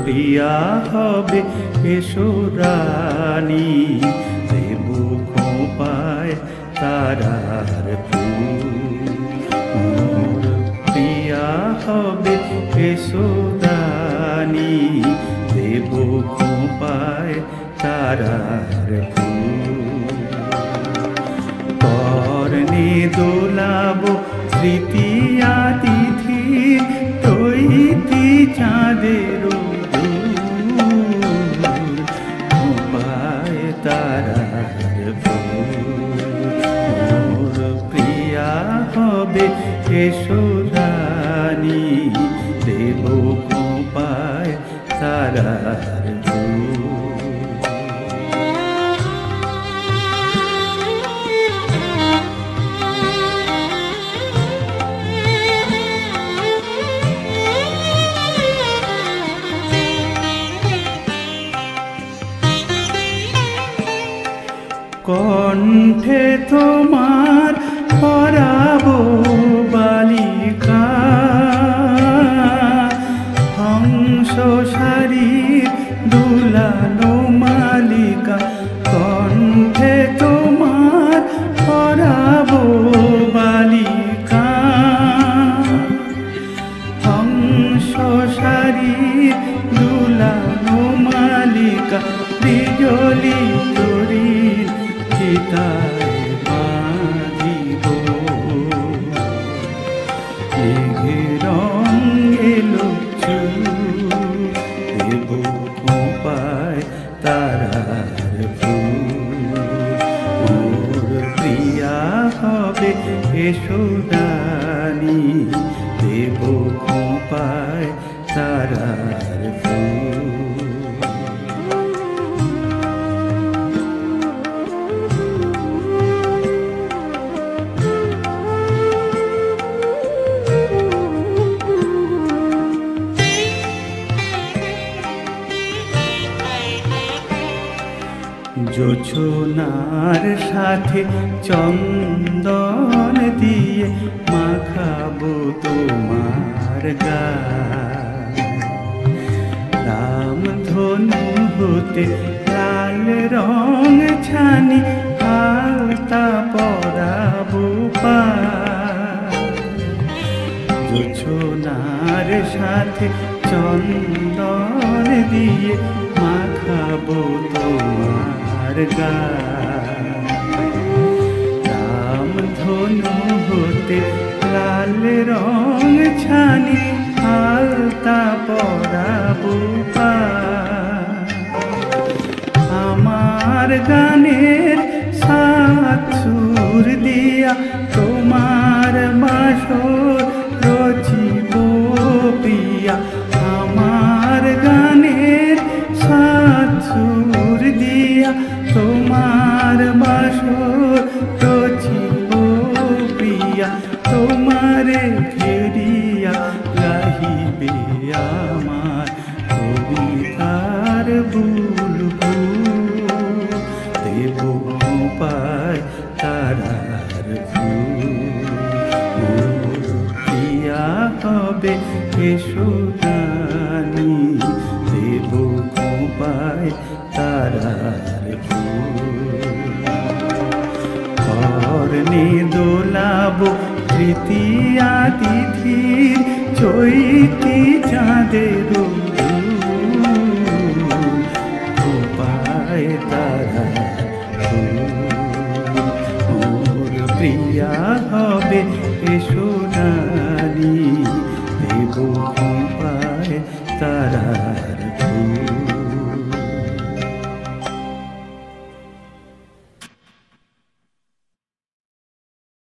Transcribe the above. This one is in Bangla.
প্রিয়া হবে এসো রানী, দেব খোঁপায় তারার ফুল। মোর প্রিয়া হবে এসো রানী, দেব খোঁপায় তারার ফুল। কর্ণে দোলাবো তৃতীয়া তিথি, তৈতি চাঁদের খোঁপায় তারার ফুল। মোর প্রিয়া হবে এসো রানী, দেব খোঁপায় তারার ফুল। কণ্ঠে তোমার পরাবো বালিকা, হংস শারীর দুলানো মালিকা। কণ্ঠে তোমার পরাবো বালিকা, হংস শারীর দুলানো মালিকা। বিজলি তরির চিতায় বাঁধিব, মেঘের রঙেলো চুল। দেব খোঁপায় তারার ফুল। মোর প্রিয়া হবে এসো রানী, দেব খোঁপায় তারার ফুল। জোছনার সাথে চন্দন দিয়ে মাখাবো তোমার গায়ে। রামধনু হতে লাল রং ছানি, আলতা পরাবো পায়ে। জোছনার সাথে চন্দন দিয়ে মাখাবো তোমার গায়ে। রামধনু হতে লাল রং ছানি, আলতা পরাবো পায়ে। আমার গানের সাত সুর দিয়া তোমার বাসর রচিব প্রিয়া। আমার গানের সাত সুর দিয়া তোমার বাসর রচিব প্রিয়া। তোমারে ঘেরিয়া গাহিবে আমার কবিতার বুলবুল। দেব খোঁপায় তারার ফুল। মোর প্রিয়া হবে এসো রানী, দেব খোঁপায় তারার ফুল। কর্ণে দোলাবো তৃতীয়া তিথির, চৈতি চাঁদের খোঁপায় তারার ফুল। মোর প্রিয়া হবে এসো রানী, দেব খোঁপায় তারার